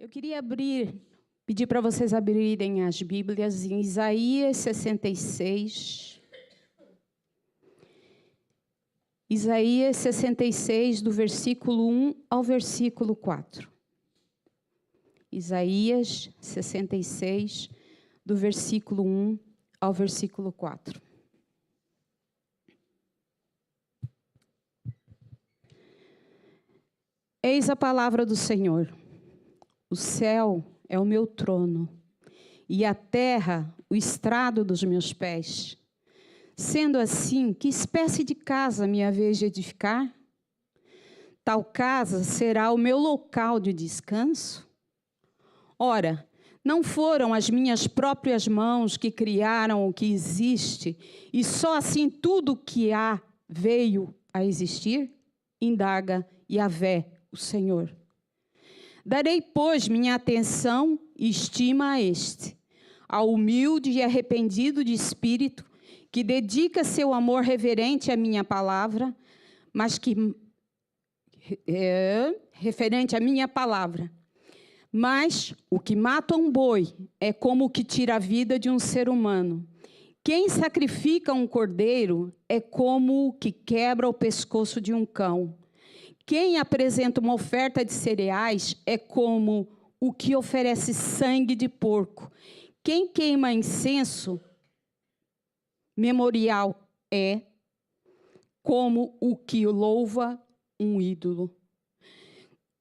Eu queria pedir para vocês abrirem as Bíblias em Isaías 66. Isaías 66, do versículo 1 ao versículo 4. Isaías 66, do versículo 1 ao versículo 4. Eis a palavra do Senhor. O céu é o meu trono, e a terra o estrado dos meus pés. Sendo assim, que espécie de casa me haveis de edificar? Tal casa será o meu local de descanso? Ora, não foram as minhas próprias mãos que criaram o que existe, e só assim tudo o que há veio a existir? Indaga Yahvé, o Senhor. Darei, pois, minha atenção e estima a este, ao humilde e arrependido de espírito, que dedica seu amor reverente à minha palavra, mas que referente à minha palavra. Mas o que mata um boi é como o que tira a vida de um ser humano. Quem sacrifica um cordeiro é como o que quebra o pescoço de um cão. Quem apresenta uma oferta de cereais é como o que oferece sangue de porco. Quem queima incenso memorial é como o que louva um ídolo.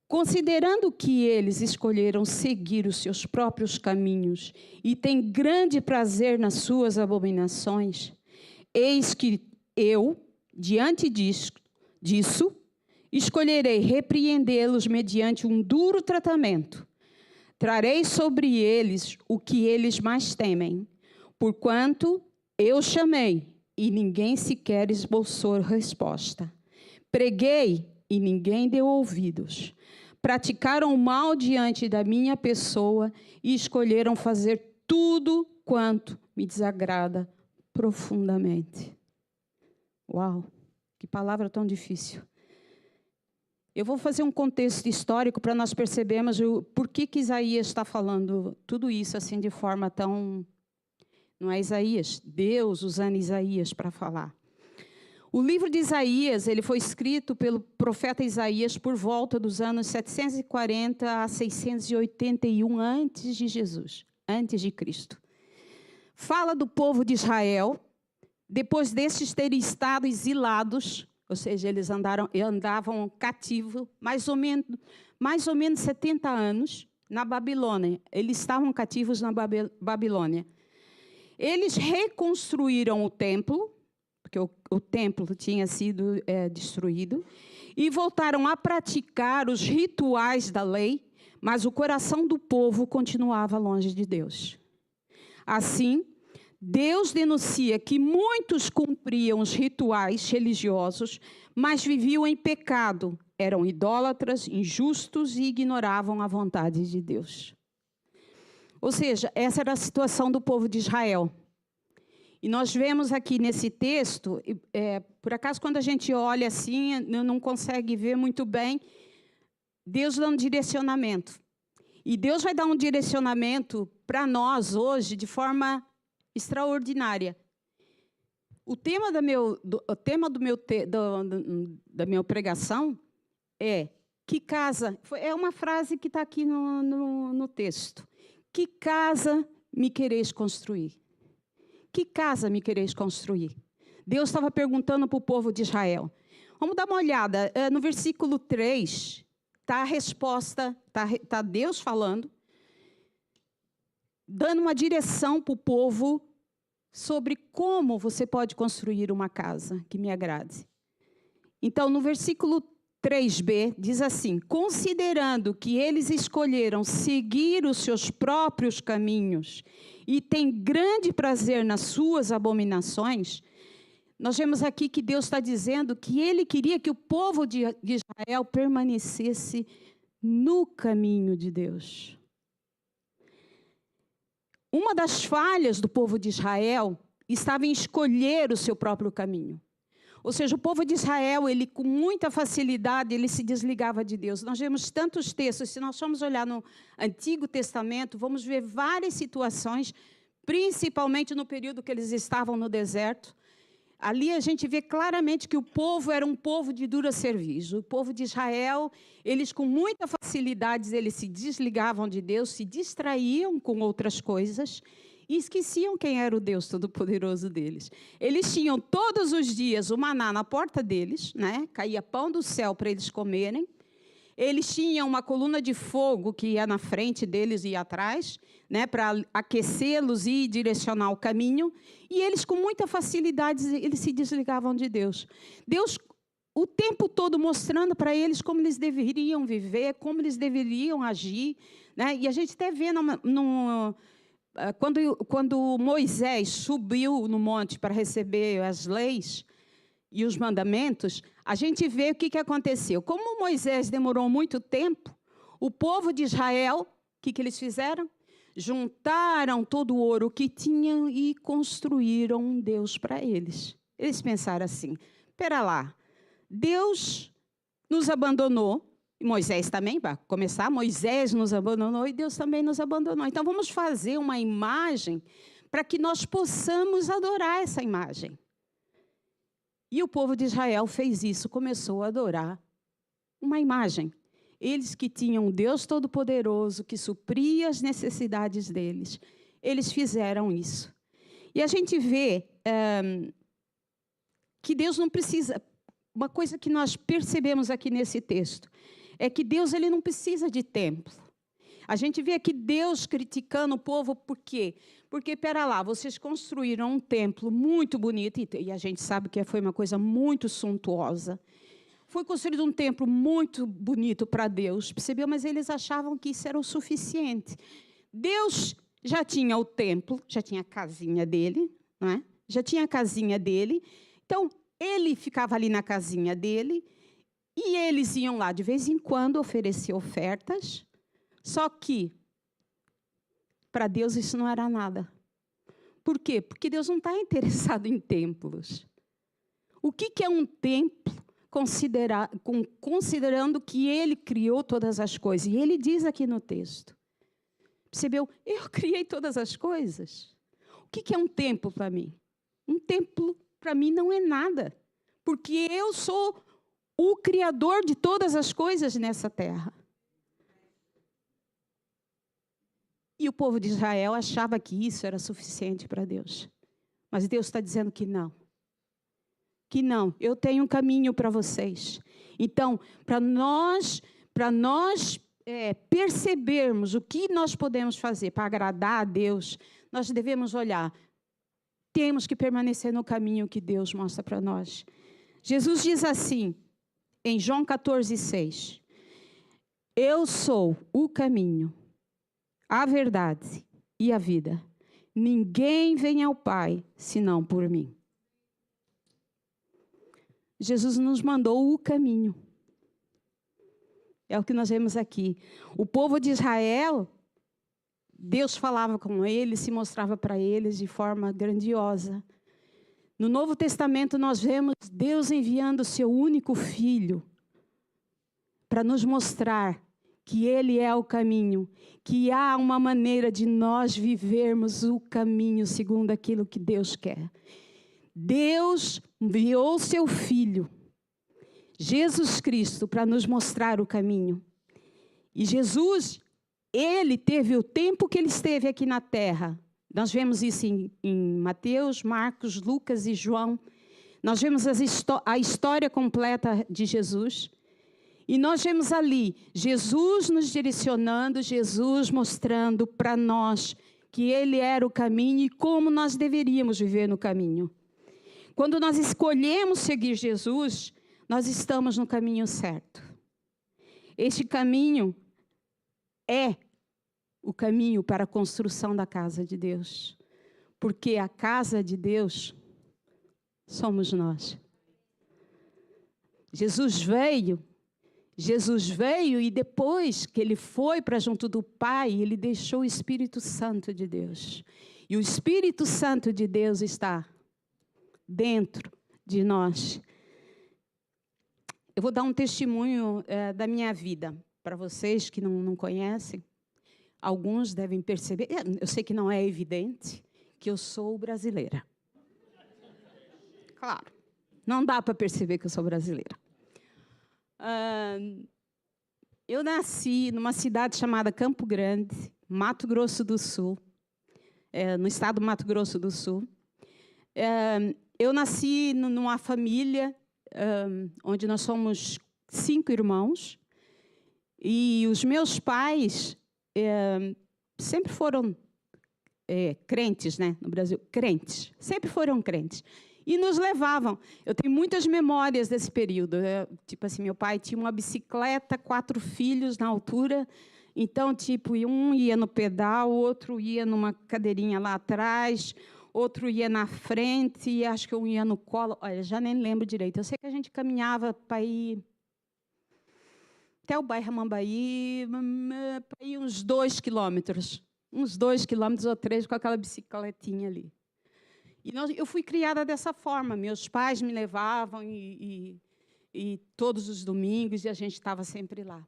Considerando que eles escolheram seguir os seus próprios caminhos e têm grande prazer nas suas abominações, eis que eu, diante disso, escolherei repreendê-los mediante um duro tratamento. Trarei sobre eles o que eles mais temem, porquanto eu chamei e ninguém sequer esboçou resposta. Preguei e ninguém deu ouvidos. Praticaram o mal diante da minha pessoa e escolheram fazer tudo quanto me desagrada profundamente. Uau, que palavra tão difícil. Eu vou fazer um contexto histórico para nós percebermos por que Isaías está falando tudo isso assim de forma tão... Não é Isaías, Deus usando Isaías para falar. O livro de Isaías, ele foi escrito pelo profeta Isaías por volta dos anos 740 a 681 antes de Jesus, antes de Cristo. Fala do povo de Israel, depois destes terem estado exilados, ou seja, eles andavam cativos mais ou menos 70 anos na Babilônia. Eles estavam cativos na Babilônia. Eles reconstruíram o templo, porque o templo tinha sido destruído, e voltaram a praticar os rituais da lei, mas o coração do povo continuava longe de Deus. Assim, Deus denuncia que muitos cumpriam os rituais religiosos, mas viviam em pecado, eram idólatras, injustos e ignoravam a vontade de Deus. Ou seja, essa era a situação do povo de Israel. E nós vemos aqui nesse texto, por acaso quando a gente olha assim, não consegue ver muito bem, Deus dá um direcionamento. E Deus vai dar um direcionamento para nós hoje de forma extraordinária. O tema da minha pregação é que casa, é uma frase que está aqui no texto. Que casa me quereis construir? Que casa me quereis construir? Deus estava perguntando para o povo de Israel. Vamos dar uma olhada. No versículo 3, está a resposta, está Deus falando, dando uma direção para o povo sobre como você pode construir uma casa que me agrade. Então, no versículo 3b, diz assim: considerando que eles escolheram seguir os seus próprios caminhos e têm grande prazer nas suas abominações, nós vemos aqui que Deus está dizendo que Ele queria que o povo de Israel permanecesse no caminho de Deus. Uma das falhas do povo de Israel estava em escolher o seu próprio caminho. Ou seja, o povo de Israel, ele com muita facilidade, ele se desligava de Deus. Nós vemos tantos textos, se nós formos olhar no Antigo Testamento, vamos ver várias situações, principalmente no período que eles estavam no deserto. Ali a gente vê claramente que o povo era um povo de dura serviço. O povo de Israel, eles com muita facilidade, eles se desligavam de Deus, se distraíam com outras coisas e esqueciam quem era o Deus Todo-Poderoso deles. Eles tinham todos os dias o maná na porta deles, né? Caía pão do céu para eles comerem. Eles tinham uma coluna de fogo que ia na frente deles e atrás, né, para aquecê-los e direcionar o caminho. E eles, com muita facilidade, eles se desligavam de Deus. Deus, o tempo todo, mostrando para eles como eles deveriam viver, como eles deveriam agir. Né? E a gente até vê, quando Moisés subiu no monte para receber as leis e os mandamentos, a gente vê o que aconteceu. Como Moisés demorou muito tempo, o povo de Israel, o que eles fizeram? Juntaram todo o ouro que tinham e construíram um Deus para eles. Eles pensaram assim, espera lá, Deus nos abandonou, e Moisés também, para começar, Moisés nos abandonou e Deus também nos abandonou. Então, vamos fazer uma imagem para que nós possamos adorar essa imagem. E o povo de Israel fez isso, começou a adorar uma imagem. Eles que tinham um Deus Todo-Poderoso, que supria as necessidades deles, eles fizeram isso. E a gente vê que Deus não precisa... Uma coisa que nós percebemos aqui nesse texto é que Deus, ele não precisa de templo. A gente vê aqui Deus criticando o povo, por quê? Porque, pera lá, vocês construíram um templo muito bonito, e a gente sabe que foi uma coisa muito suntuosa. Foi construído um templo muito bonito para Deus, percebeu? Mas eles achavam que isso era o suficiente. Deus já tinha o templo, já tinha a casinha dele, não é? Já tinha a casinha dele. Então, ele ficava ali na casinha dele, e eles iam lá de vez em quando oferecer ofertas. Só que, para Deus, isso não era nada. Por quê? Porque Deus não está interessado em templos. O que é um templo, considerando que Ele criou todas as coisas? E Ele diz aqui no texto. Percebeu? Eu criei todas as coisas. O que é um templo para mim? Um templo, para mim, não é nada. Porque eu sou o Criador de todas as coisas nessa terra. E o povo de Israel achava que isso era suficiente para Deus. Mas Deus está dizendo que não. Que não, eu tenho um caminho para vocês. Então, para nós percebermos o que nós podemos fazer para agradar a Deus, nós devemos olhar. Temos que permanecer no caminho que Deus mostra para nós. Jesus diz assim, em João 14:6. Eu sou o caminho, a verdade e a vida. Ninguém vem ao Pai, senão por mim. Jesus nos mandou o caminho. É o que nós vemos aqui. O povo de Israel, Deus falava com eles, se mostrava para eles de forma grandiosa. No Novo Testamento, nós vemos Deus enviando o seu único Filho para nos mostrar que Ele é o caminho, que há uma maneira de nós vivermos o caminho segundo aquilo que Deus quer. Deus enviou o seu Filho, Jesus Cristo, para nos mostrar o caminho. E Jesus, Ele teve o tempo que Ele esteve aqui na terra. Nós vemos isso em Mateus, Marcos, Lucas e João. Nós vemos a história completa de Jesus. E nós vemos ali Jesus nos direcionando, Jesus mostrando para nós que Ele era o caminho e como nós deveríamos viver no caminho. Quando nós escolhemos seguir Jesus, nós estamos no caminho certo. Este caminho é o caminho para a construção da casa de Deus. Porque a casa de Deus somos nós. Jesus veio e depois que Ele foi para junto do Pai, Ele deixou o Espírito Santo de Deus. E o Espírito Santo de Deus está dentro de nós. Eu vou dar um testemunho da minha vida para vocês que não conhecem. Alguns devem perceber, eu sei que não é evidente, que eu sou brasileira. Claro, não dá para perceber que eu sou brasileira. Eu nasci numa cidade chamada Campo Grande, Mato Grosso do Sul, no estado do Mato Grosso do Sul. Eu nasci numa família onde nós somos 5 irmãos, e os meus pais sempre foram crentes, né? No Brasil, crentes, sempre foram crentes. E nos levavam. Eu tenho muitas memórias desse período. Tipo assim, meu pai tinha uma bicicleta, 4 filhos na altura. Então, tipo, um ia no pedal, outro ia numa cadeirinha lá atrás, outro ia na frente, e acho que um ia no colo. Olha, já nem lembro direito. Eu sei que a gente caminhava para ir até o bairro Mambaí, para ir uns 2 quilômetros. Uns 2 quilômetros ou 3 com aquela bicicletinha ali. E eu fui criada dessa forma. Meus pais me levavam e todos os domingos, e a gente estava sempre lá.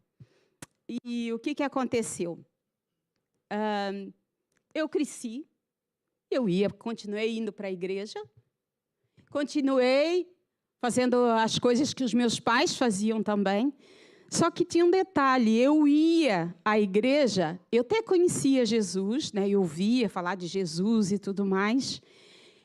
E o que aconteceu? Eu cresci, continuei indo para a igreja, continuei fazendo as coisas que os meus pais faziam também. Só que tinha um detalhe, eu ia à igreja, eu até conhecia Jesus, né? Eu ouvia falar de Jesus e tudo mais.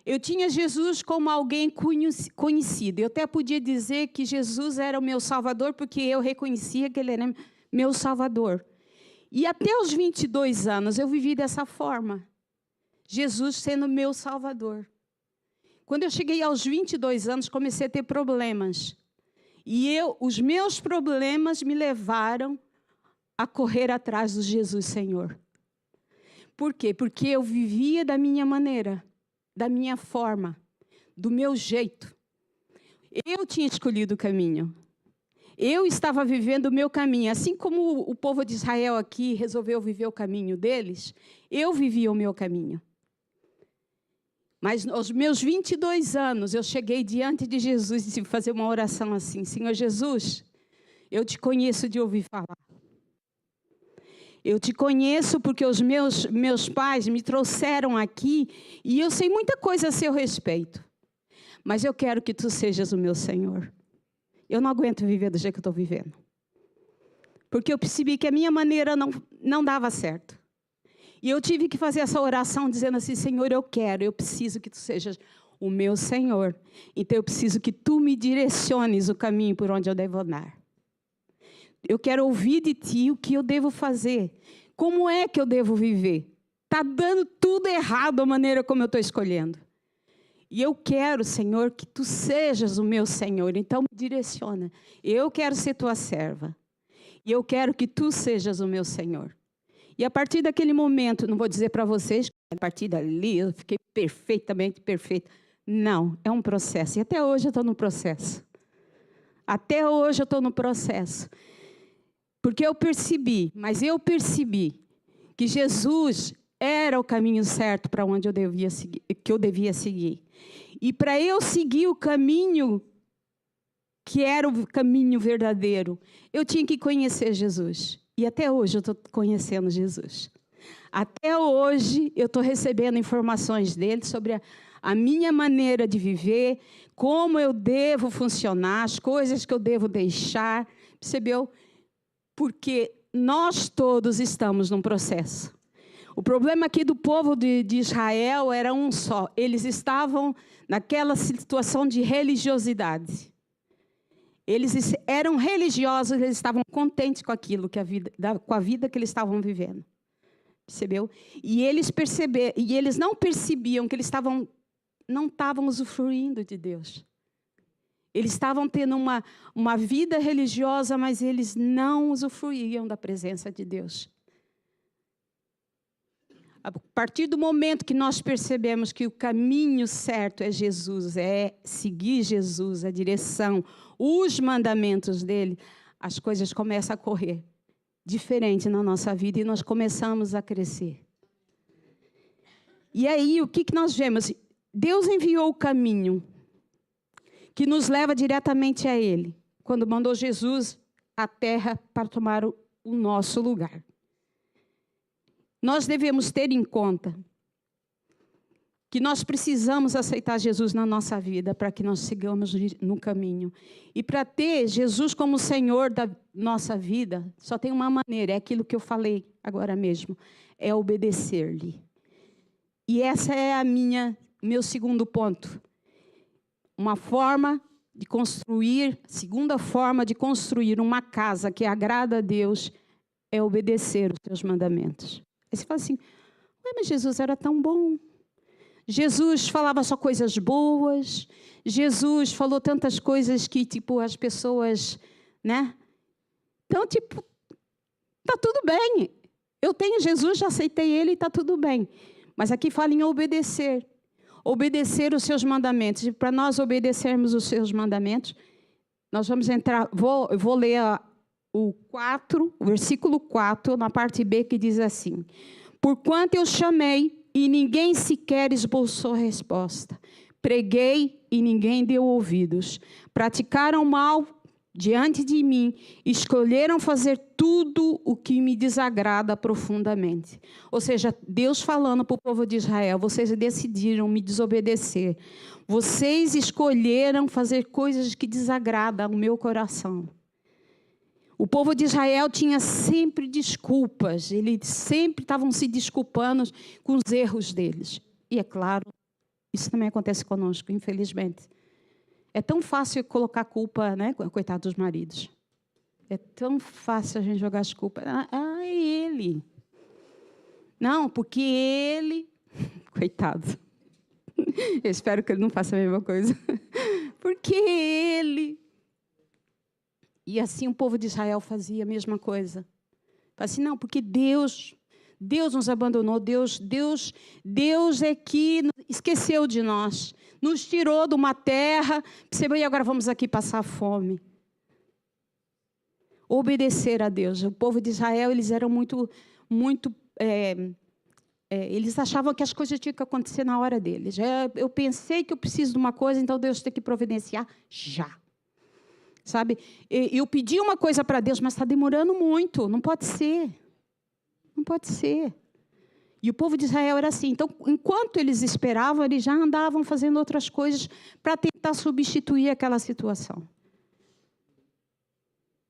Eu tinha Jesus como alguém conhecido. Eu até podia dizer que Jesus era o meu Salvador, porque eu reconhecia que Ele era meu Salvador. E até os 22 anos eu vivi dessa forma. Jesus sendo meu Salvador. Quando eu cheguei aos 22 anos, comecei a ter problemas. E os meus problemas me levaram a correr atrás do Jesus Senhor. Por quê? Porque eu vivia da minha maneira, da minha forma, do meu jeito. Eu tinha escolhido o caminho. Eu estava vivendo o meu caminho. Assim como o povo de Israel aqui resolveu viver o caminho deles, eu vivia o meu caminho. Mas aos meus 22 anos, eu cheguei diante de Jesus e tive que fazer uma oração assim: Senhor Jesus, eu te conheço de ouvir falar. Eu te conheço porque os meus pais me trouxeram aqui e eu sei muita coisa a seu respeito. Mas eu quero que tu sejas o meu Senhor. Eu não aguento viver do jeito que eu estou vivendo. Porque eu percebi que a minha maneira não dava certo. E eu tive que fazer essa oração dizendo assim: Senhor, eu preciso que tu sejas o meu Senhor. Então eu preciso que tu me direciones o caminho por onde eu devo andar. Eu quero ouvir de ti o que eu devo fazer. Como é que eu devo viver? Está dando tudo errado a maneira como eu estou escolhendo. E eu quero, Senhor, que tu sejas o meu Senhor. Então me direciona. Eu quero ser tua serva. E eu quero que tu sejas o meu Senhor. E a partir daquele momento, não vou dizer para vocês que a partir dali eu fiquei perfeitamente perfeita. Não, é um processo. E até hoje eu estou no processo. Até hoje eu estou no processo. Porque eu percebi que Jesus era o caminho certo para onde eu devia seguir, que eu devia seguir. E para eu seguir o caminho que era o caminho verdadeiro, eu tinha que conhecer Jesus. E até hoje eu estou conhecendo Jesus. Até hoje eu estou recebendo informações dele sobre a minha maneira de viver, como eu devo funcionar, as coisas que eu devo deixar. Percebeu? Porque nós todos estamos num processo. O problema aqui do povo de Israel era um só. Eles estavam naquela situação de religiosidade. Eles eram religiosos, eles estavam contentes com aquilo, com a vida que eles estavam vivendo. Percebeu? E eles não percebiam que eles não estavam usufruindo de Deus. Eles estavam tendo uma vida religiosa, mas eles não usufruíam da presença de Deus. A partir do momento que nós percebemos que o caminho certo é Jesus, é seguir Jesus, a direção, os mandamentos dele, as coisas começam a correr diferente na nossa vida e nós começamos a crescer. E aí, o que nós vemos? Deus enviou o caminho que nos leva diretamente a Ele, quando mandou Jesus à terra para tomar o nosso lugar. Nós devemos ter em conta que nós precisamos aceitar Jesus na nossa vida para que nós sigamos no caminho. E para ter Jesus como Senhor da nossa vida, só tem uma maneira, é aquilo que eu falei agora mesmo, é obedecer-lhe. E essa é meu segundo ponto. Uma forma de construir, segunda forma de construir uma casa que agrada a Deus é obedecer os seus mandamentos. Aí você fala assim, mas Jesus era tão bom. Jesus falava só coisas boas. Jesus falou tantas coisas que, as pessoas, né? Então, tá tudo bem. Eu tenho Jesus, já aceitei Ele e está tudo bem. Mas aqui fala em obedecer. Obedecer os seus mandamentos. E para nós obedecermos os seus mandamentos, nós vamos entrar... Vou ler o versículo 4, na parte B, que diz assim: porquanto eu chamei e ninguém sequer esboçou resposta. Preguei e ninguém deu ouvidos. Praticaram mal diante de mim. Escolheram fazer tudo o que me desagrada profundamente. Ou seja, Deus falando para o povo de Israel, vocês decidiram me desobedecer. Vocês escolheram fazer coisas que desagradam o meu coração. O povo de Israel tinha sempre desculpas, eles sempre estavam se desculpando com os erros deles. E é claro, isso também acontece conosco, infelizmente. É tão fácil colocar culpa, né? Coitado dos maridos. É tão fácil a gente jogar as culpas. É ele. Não, porque ele... Coitado. Eu espero que ele não faça a mesma coisa. Porque ele... E assim o povo de Israel fazia a mesma coisa. Fala assim, não, porque Deus nos abandonou, Deus é que esqueceu de nós, nos tirou de uma terra, e agora vamos aqui passar fome. Obedecer a Deus. O povo de Israel, eles eram eles achavam que as coisas tinham que acontecer na hora deles. Eu pensei que eu preciso de uma coisa, então Deus tem que providenciar já. Sabe? Eu pedi uma coisa para Deus, mas está demorando muito. Não pode ser. Não pode ser. E o povo de Israel era assim. Então, enquanto eles esperavam, eles já andavam fazendo outras coisas para tentar substituir aquela situação.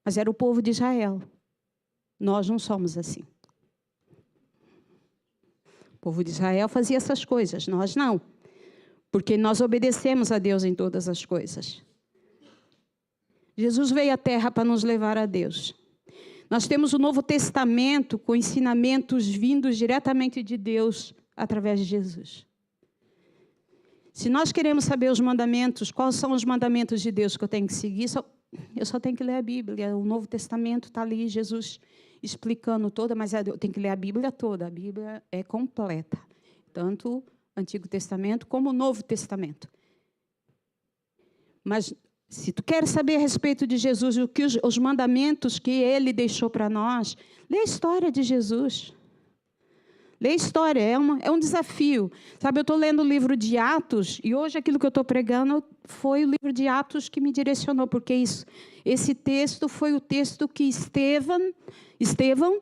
Mas era o povo de Israel. Nós não somos assim. O povo de Israel fazia essas coisas, nós não. Porque nós obedecemos a Deus em todas as coisas. Jesus veio à terra para nos levar a Deus. Nós temos o Novo Testamento com ensinamentos vindos diretamente de Deus através de Jesus. Se nós queremos saber os mandamentos, quais são os mandamentos de Deus que eu tenho que seguir, eu só tenho que ler a Bíblia. O Novo Testamento está ali, Jesus explicando toda, mas eu tenho que ler a Bíblia toda. A Bíblia é completa, tanto o Antigo Testamento como o Novo Testamento. Mas se tu queres saber a respeito de Jesus, os mandamentos que Ele deixou para nós, lê a história de Jesus. Lê a história, é um desafio. Sabe, eu estou lendo o livro de Atos, e hoje aquilo que eu estou pregando foi o livro de Atos que me direcionou, porque esse texto foi o texto que Estevão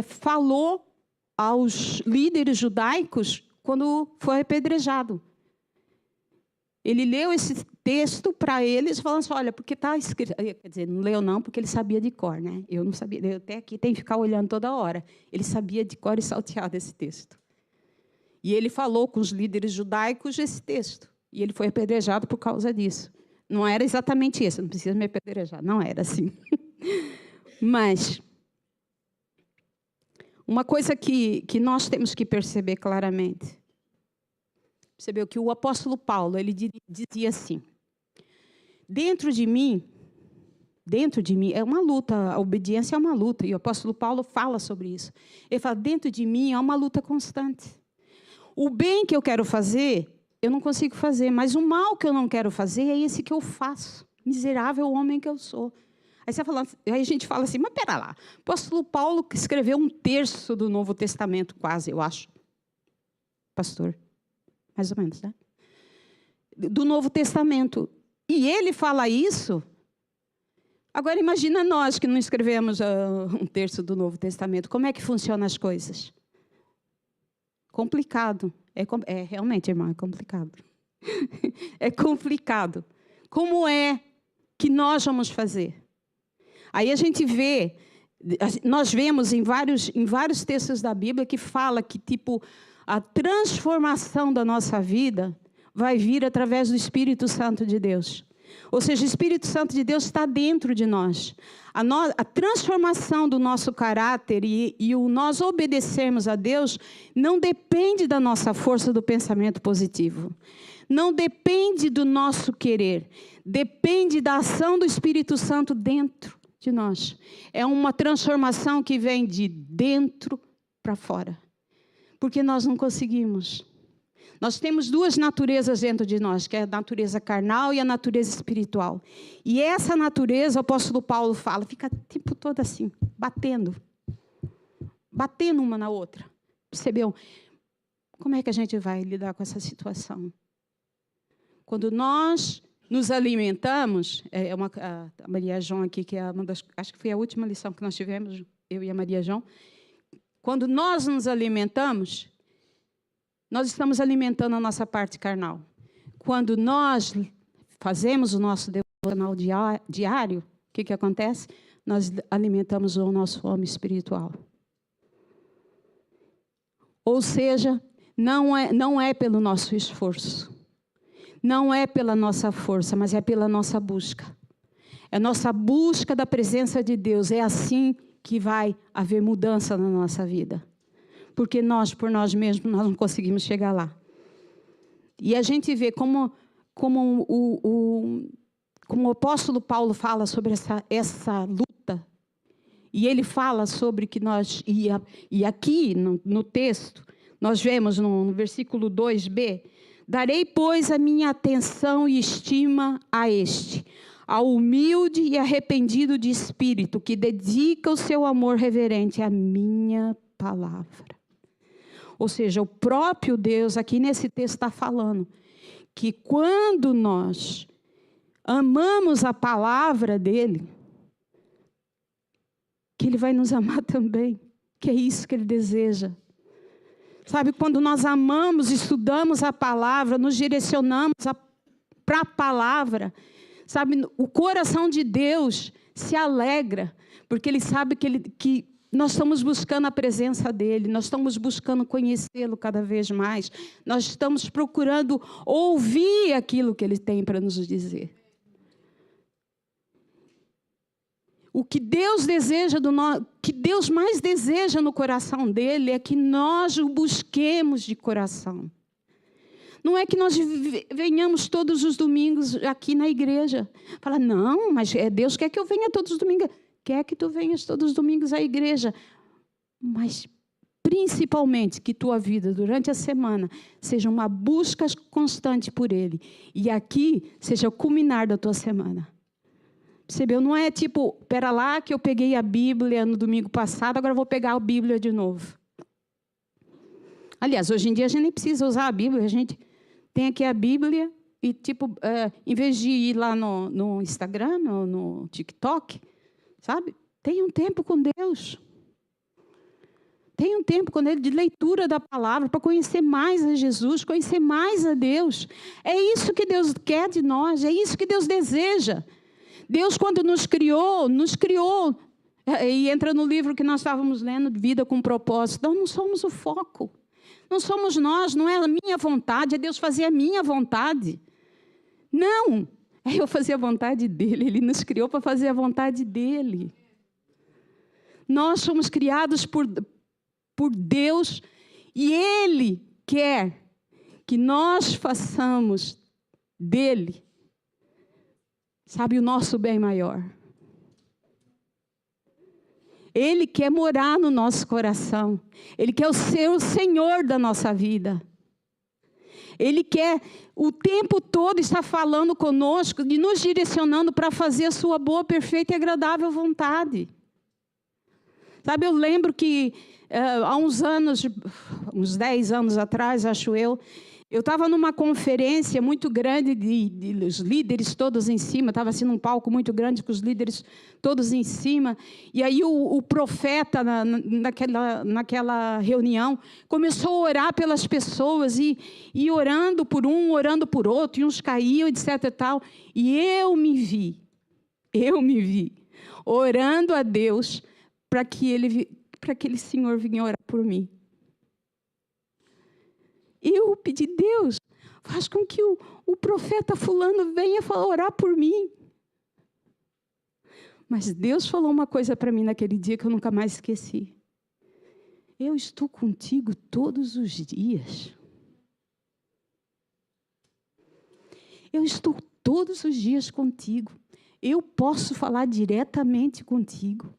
falou aos líderes judaicos quando foi apedrejado. Ele leu esse texto para eles, falando assim, olha, porque está escrito... Quer dizer, não leu não, porque ele sabia de cor, né? Eu não sabia, eu até aqui tenho que ficar olhando toda hora. Ele sabia de cor e salteado esse texto. E ele falou com os líderes judaicos esse texto. E ele foi apedrejado por causa disso. Não era exatamente isso, não precisa me apedrejar, não era assim. Mas, uma coisa que nós temos que perceber claramente, percebeu que o apóstolo Paulo, ele dizia assim, dentro de mim é uma luta, a obediência é uma luta, e o apóstolo Paulo fala sobre isso. Ele fala, dentro de mim é uma luta constante. O bem que eu quero fazer, eu não consigo fazer, mas o mal que eu não quero fazer é esse que eu faço. Miserável homem que eu sou. Aí a gente fala assim, mas pera lá, o apóstolo Paulo escreveu 1/3 do Novo Testamento, quase, eu acho. Pastor? Mais ou menos, né? Do Novo Testamento. e ele fala isso. Agora imagina nós que não escrevemos um terço do Novo Testamento. Como é que funcionam as coisas? Complicado. Realmente, irmão, é complicado. É complicado. Como é que nós vamos fazer? Aí a gente vê, nós vemos em vários textos da Bíblia que fala que, tipo, a transformação da nossa vida vai vir através do Espírito Santo de Deus. Ou seja, o Espírito Santo de Deus está dentro de nós. A transformação do nosso caráter e o nós obedecermos a Deus não depende da nossa força do pensamento positivo. Não depende do nosso querer. Depende da ação do Espírito Santo dentro de nós. É uma transformação que vem de dentro para fora. Porque nós não conseguimos. Nós temos duas naturezas dentro de nós, que é a natureza carnal e a natureza espiritual. E essa natureza, o apóstolo Paulo fala, fica o tempo todo assim, batendo uma na outra. Percebeu? Como é que a gente vai lidar com essa situação? Quando nós nos alimentamos, a Maria João aqui, que é acho que foi a última lição que nós tivemos, eu e a Maria João. Quando nós nos alimentamos, nós estamos alimentando a nossa parte carnal. Quando nós fazemos o nosso devocional diário, o que acontece? Nós alimentamos o nosso homem espiritual. Ou seja, não é pelo nosso esforço. Não é pela nossa força, mas é pela nossa busca. É a nossa busca da presença de Deus. É assim que vai haver mudança na nossa vida. Porque nós, por nós mesmos, nós não conseguimos chegar lá. E a gente vê como o apóstolo Paulo fala sobre essa luta. E ele fala sobre que nós... E aqui, no texto, nós vemos no versículo 2b... Darei, pois, a minha atenção e estima a este, ao humilde e arrependido de espírito, que dedica o seu amor reverente à minha palavra. Ou seja, o próprio Deus, aqui nesse texto está falando, que quando nós amamos a palavra dele, que ele vai nos amar também, que é isso que ele deseja. Sabe, quando nós amamos, estudamos a palavra, nos direcionamos para a palavra, sabe, o coração de Deus se alegra, porque ele sabe que nós estamos buscando a presença dele, nós estamos buscando conhecê-lo cada vez mais, nós estamos procurando ouvir aquilo que ele tem para nos dizer. O que Deus deseja que Deus mais deseja no coração dele é que nós o busquemos de coração. Não é que nós venhamos todos os domingos aqui na igreja. Fala, não, mas Deus quer que eu venha todos os domingos. Quer que tu venhas todos os domingos à igreja. Mas, principalmente, que tua vida durante a semana seja uma busca constante por ele. E aqui seja o culminar da tua semana. Percebeu? Não é tipo, pera lá que eu peguei a Bíblia no domingo passado, agora eu vou pegar a Bíblia de novo. Aliás, hoje em dia a gente nem precisa usar a Bíblia, a gente tem aqui a Bíblia e, tipo, em vez de ir lá no Instagram, no TikTok, sabe? Tenha um tempo com Deus. Tenha um tempo com Ele de leitura da palavra, para conhecer mais a Jesus, conhecer mais a Deus. É isso que Deus quer de nós, é isso que Deus deseja. Deus, quando nos criou, e entra no livro que nós estávamos lendo, Vida com Propósito, nós não somos o foco. Não somos nós, não é a minha vontade, é Deus fazer a minha vontade. Não, é eu fazer a vontade dEle, Ele nos criou para fazer a vontade dEle. Nós somos criados por Deus e Ele quer que nós façamos dEle, sabe, o nosso bem maior. Ele quer morar no nosso coração. Ele quer ser o Senhor da nossa vida. Ele quer o tempo todo estar falando conosco e nos direcionando para fazer a sua boa, perfeita e agradável vontade. Sabe, eu lembro que há uns 10 anos atrás, acho eu, Eu estava numa conferência muito grande os líderes todos em cima, estava assim num palco muito grande com os líderes todos em cima, e aí o profeta naquela reunião começou a orar pelas pessoas e orando por um, orando por outro, e uns caíam, etc. e tal, e eu me vi orando a Deus para que aquele senhor vinha orar por mim. Eu pedi, Deus, faz com que o profeta fulano venha orar por mim. Mas Deus falou uma coisa para mim naquele dia que eu nunca mais esqueci. Eu estou contigo todos os dias. Eu estou todos os dias contigo. Eu posso falar diretamente contigo.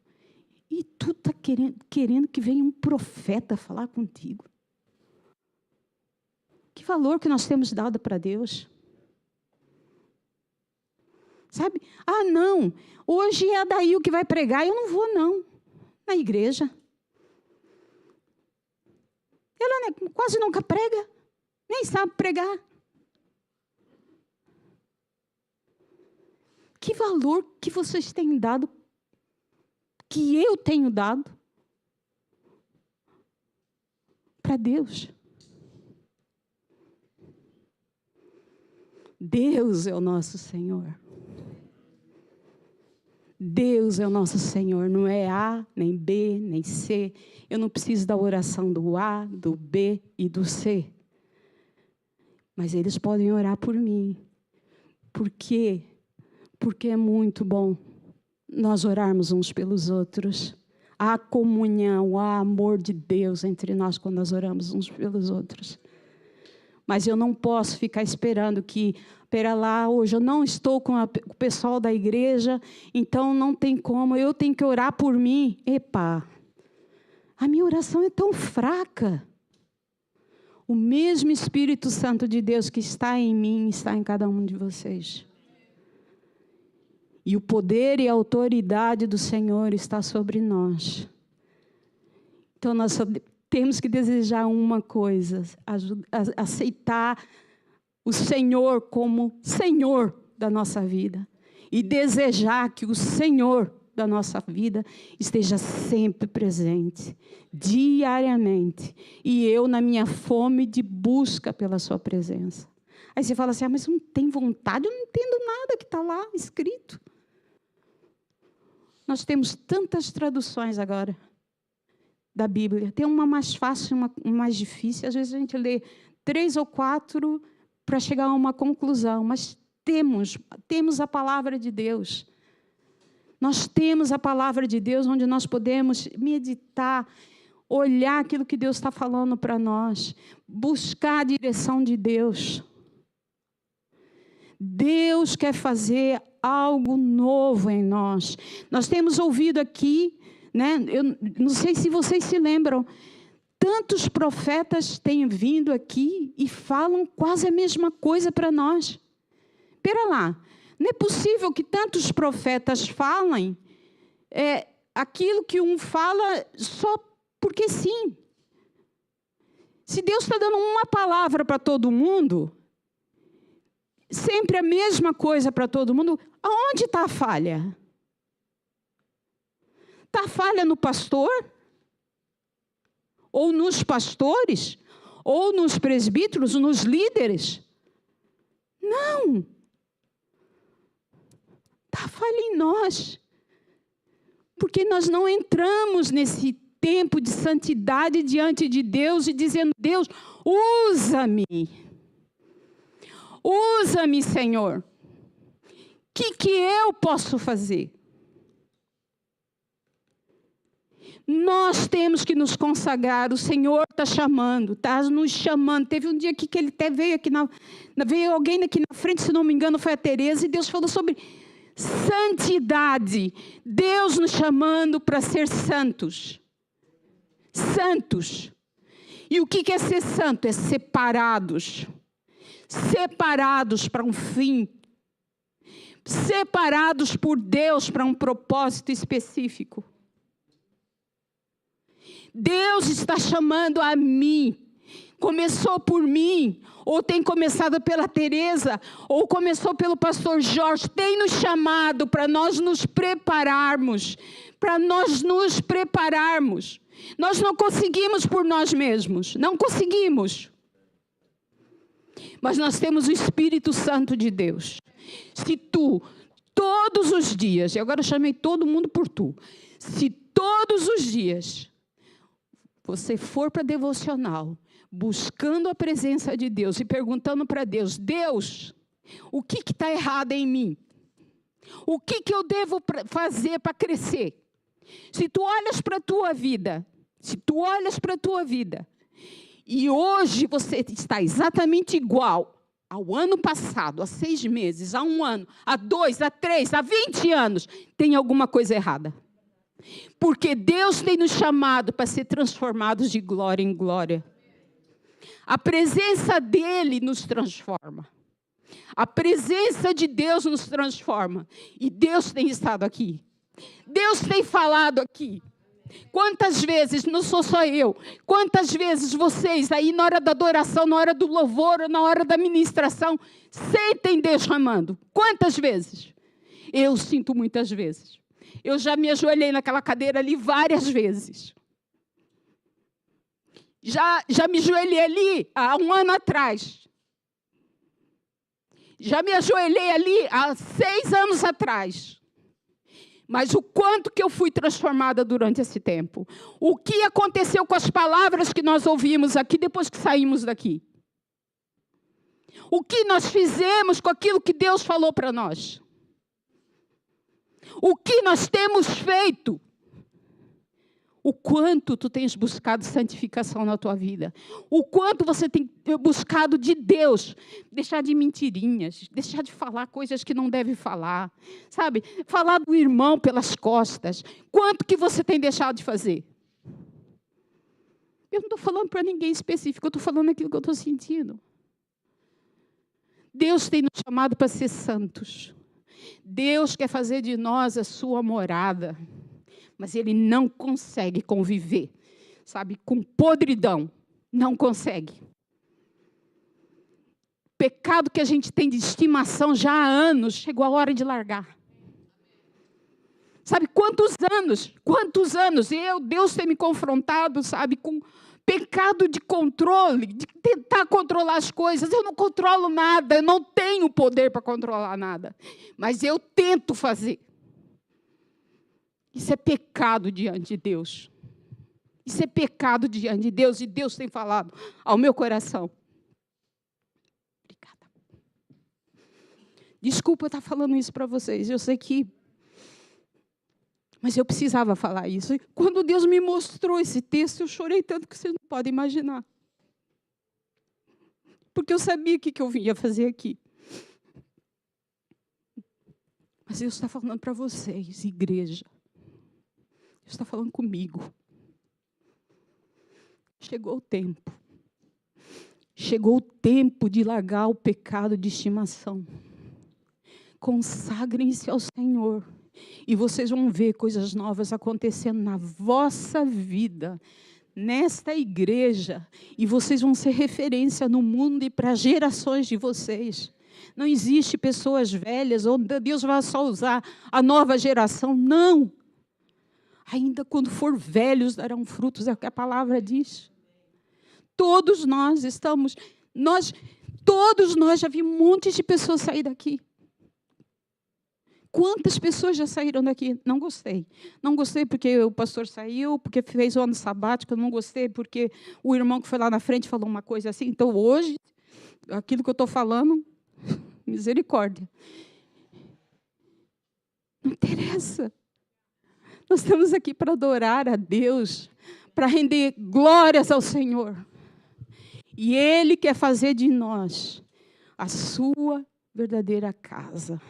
E tu está querendo que venha um profeta falar contigo. Que valor que nós temos dado para Deus. Sabe? Ah, não. Hoje é a Daí o que vai pregar. Eu não vou, não. Na igreja. Ela quase nunca prega. Nem sabe pregar. Que valor que vocês têm dado, que eu tenho dado para Deus. Deus é o nosso Senhor. Deus é o nosso Senhor. Não é A, nem B, nem C. Eu não preciso da oração do A, do B e do C. Mas eles podem orar por mim. Por quê? Porque é muito bom nós orarmos uns pelos outros. Há comunhão, há amor de Deus entre nós quando nós oramos uns pelos outros. Mas eu não posso ficar esperando que, pera lá, hoje eu não estou com o pessoal da igreja, então não tem como, eu tenho que orar por mim. Epa, a minha oração é tão fraca. O mesmo Espírito Santo de Deus que está em mim, está em cada um de vocês. E o poder e a autoridade do Senhor está sobre nós. Então nós temos que desejar uma coisa, aceitar o Senhor como Senhor da nossa vida. E desejar que o Senhor da nossa vida esteja sempre presente, diariamente. E eu na minha fome de busca pela sua presença. Aí você fala assim, mas eu não tenho vontade, eu não entendo nada que está lá escrito. Nós temos tantas traduções agora da Bíblia. Tem uma mais fácil, uma mais difícil. Às vezes a gente lê 3 ou 4 para chegar a uma conclusão. Mas temos a palavra de Deus. Nós temos a palavra de Deus onde nós podemos meditar, olhar aquilo que Deus está falando para nós, buscar a direção de Deus. Deus quer fazer algo novo em nós. Nós temos ouvido aqui, né? Eu não sei se vocês se lembram, tantos profetas têm vindo aqui e falam quase a mesma coisa para nós. Espera lá, não é possível que tantos profetas falem aquilo que um fala só porque sim. Se Deus está dando uma palavra para todo mundo, sempre a mesma coisa para todo mundo, aonde está a falha? Está a falha no pastor? Ou nos pastores? Ou nos presbíteros? Nos líderes? Não. Está a falha em nós. Porque nós não entramos nesse tempo de santidade diante de Deus e dizendo, Deus, usa-me. Usa-me, Senhor. O que eu posso fazer? Nós temos que nos consagrar. O Senhor está chamando, está nos chamando. Teve um dia aqui que ele até veio aqui, veio alguém aqui na frente, se não me engano, foi a Tereza, e Deus falou sobre santidade. Deus nos chamando para ser santos. Santos. E o que é ser santo? É separados. Separados para um fim. Separados por Deus para um propósito específico. Deus está chamando a mim. começou por mim, ou tem começado pela Teresa, ou começou pelo pastor Jorge, tem nos chamado para nós nos prepararmos, Nós não conseguimos por nós mesmos, não conseguimos. Mas nós temos o Espírito Santo de Deus. Se tu, todos os dias, e agora eu chamei todo mundo por tu, se todos os dias você for para a devocional, buscando a presença de Deus e perguntando para Deus, Deus, o que está errado em mim? O que eu devo fazer para crescer? Se tu olhas para a tua vida, e hoje você está exatamente igual ao ano passado, há 6 meses, há 1 ano, há 2, há 3, há 20 anos, tem alguma coisa errada. Porque Deus tem nos chamado para ser transformados de glória em glória. A presença dEle nos transforma. A presença de Deus nos transforma. E Deus tem estado aqui. Deus tem falado aqui. Quantas vezes, não sou só eu, quantas vezes vocês aí na hora da adoração, na hora do louvor, ou na hora da ministração, sentem Deus chamando? Quantas vezes? Eu sinto muitas vezes. Eu já me ajoelhei naquela cadeira ali várias vezes. Já me ajoelhei ali há 1 ano atrás. Já me ajoelhei ali há 6 anos atrás. Mas o quanto que eu fui transformada durante esse tempo. O que aconteceu com as palavras que nós ouvimos aqui depois que saímos daqui. O que nós fizemos com aquilo que Deus falou para nós. O que nós temos feito. O quanto tu tens buscado santificação na tua vida. O quanto você tem buscado de Deus. Deixar de mentirinhas. Deixar de falar coisas que não deve falar. Sabe? Falar do irmão pelas costas. Quanto que você tem deixado de fazer? Eu não estou falando para ninguém específico. Eu estou falando aquilo que eu estou sentindo. Deus tem nos chamado para ser santos. Deus quer fazer de nós a sua morada. Mas Ele não consegue conviver, sabe, com podridão. Não consegue. Pecado que a gente tem de estimação já há anos, chegou a hora de largar. Sabe, quantos anos Deus tem me confrontado, sabe, com pecado de controle, de tentar controlar as coisas. Eu não controlo nada, eu não tenho poder para controlar nada. Mas eu tento fazer. Isso é pecado diante de Deus. Isso é pecado diante de Deus. E Deus tem falado ao meu coração. Obrigada. Desculpa eu estar falando isso para vocês. Eu sei que... Mas eu precisava falar isso. E quando Deus me mostrou esse texto, eu chorei tanto que vocês não podem imaginar. Porque eu sabia o que eu vinha fazer aqui. Mas Deus está falando para vocês, igreja. Deus está falando comigo. Chegou o tempo. Chegou o tempo de largar o pecado de estimação. Consagrem-se ao Senhor. E vocês vão ver coisas novas acontecendo na vossa vida, nesta igreja. E vocês vão ser referência no mundo e para gerações de vocês. Não existe pessoas velhas, onde Deus vai só usar a nova geração. Não. Ainda quando for velhos darão frutos, é o que a palavra diz. Todos nós estamos... Todos nós já vimos um monte de pessoas sair daqui. Quantas pessoas já saíram daqui? Não gostei. Não gostei porque o pastor saiu, porque fez o ano sabático. Não gostei porque o irmão que foi lá na frente falou uma coisa assim. Então, hoje, aquilo que eu estou falando, misericórdia. Não interessa. Nós estamos aqui para adorar a Deus, para render glórias ao Senhor. E Ele quer fazer de nós a sua verdadeira casa.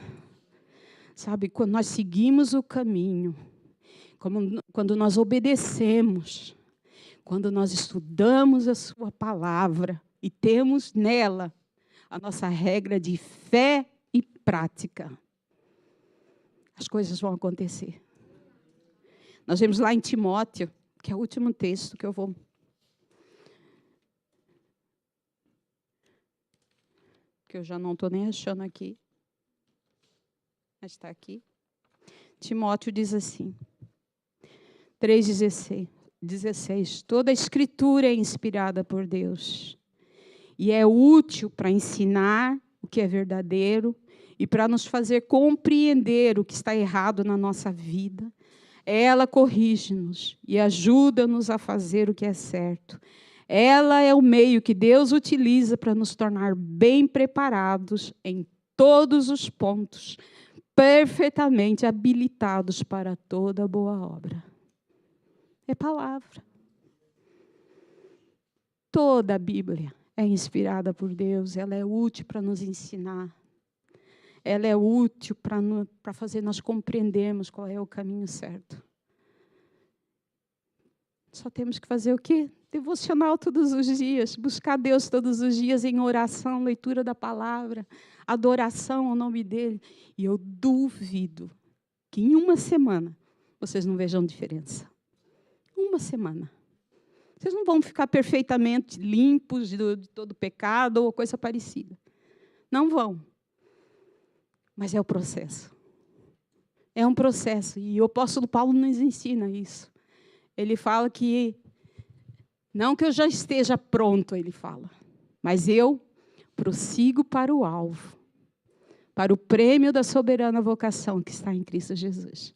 Sabe, quando nós seguimos o caminho, quando nós obedecemos, quando nós estudamos a sua palavra e temos nela a nossa regra de fé e prática, as coisas vão acontecer. Nós vemos lá em Timóteo, que é o último texto que eu vou... que eu já não estou nem achando aqui. Mas está aqui. Timóteo diz assim, 3,16. Toda a Escritura é inspirada por Deus e é útil para ensinar o que é verdadeiro e para nos fazer compreender o que está errado na nossa vida. Ela corrige-nos e ajuda-nos a fazer o que é certo. Ela é o meio que Deus utiliza para nos tornar bem preparados em todos os pontos, perfeitamente habilitados para toda boa obra. É palavra. Toda a Bíblia é inspirada por Deus, ela é útil para nos ensinar. Ela é útil para fazer nós compreendermos qual é o caminho certo. Só temos que fazer o quê? Devocional todos os dias, buscar Deus todos os dias em oração, leitura da palavra, adoração ao nome dEle. E eu duvido que em uma semana vocês não vejam diferença. Uma semana. Vocês não vão ficar perfeitamente limpos de todo pecado ou coisa parecida. Não vão. Mas é o processo. É um processo. E o apóstolo Paulo nos ensina isso. Ele fala que, não que eu já esteja pronto, ele fala, mas eu prossigo para o alvo, para o prêmio da soberana vocação que está em Cristo Jesus.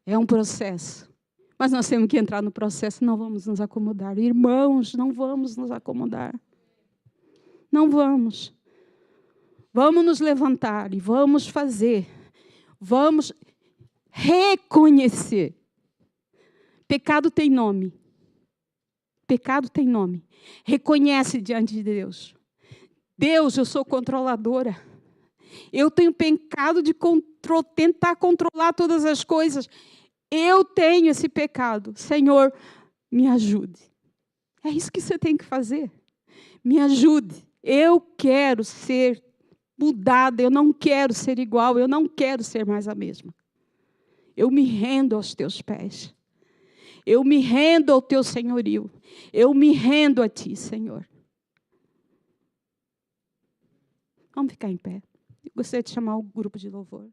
É um processo. Mas nós temos que entrar no processo, não vamos nos acomodar. Irmãos, não vamos nos acomodar. Não vamos. Vamos nos levantar e vamos fazer. Vamos reconhecer. Pecado tem nome. Pecado tem nome. Reconhece diante de Deus. Deus, eu sou controladora. Eu tenho pecado de tentar controlar todas as coisas. Eu tenho esse pecado. Senhor, me ajude. É isso que você tem que fazer. Me ajude. Eu quero ser mudada. Eu não quero ser igual. Eu não quero ser mais a mesma. Eu me rendo aos teus pés. Eu me rendo ao teu senhorio. Eu me rendo a ti, Senhor. Vamos ficar em pé. Eu gostaria de chamar o grupo de louvor.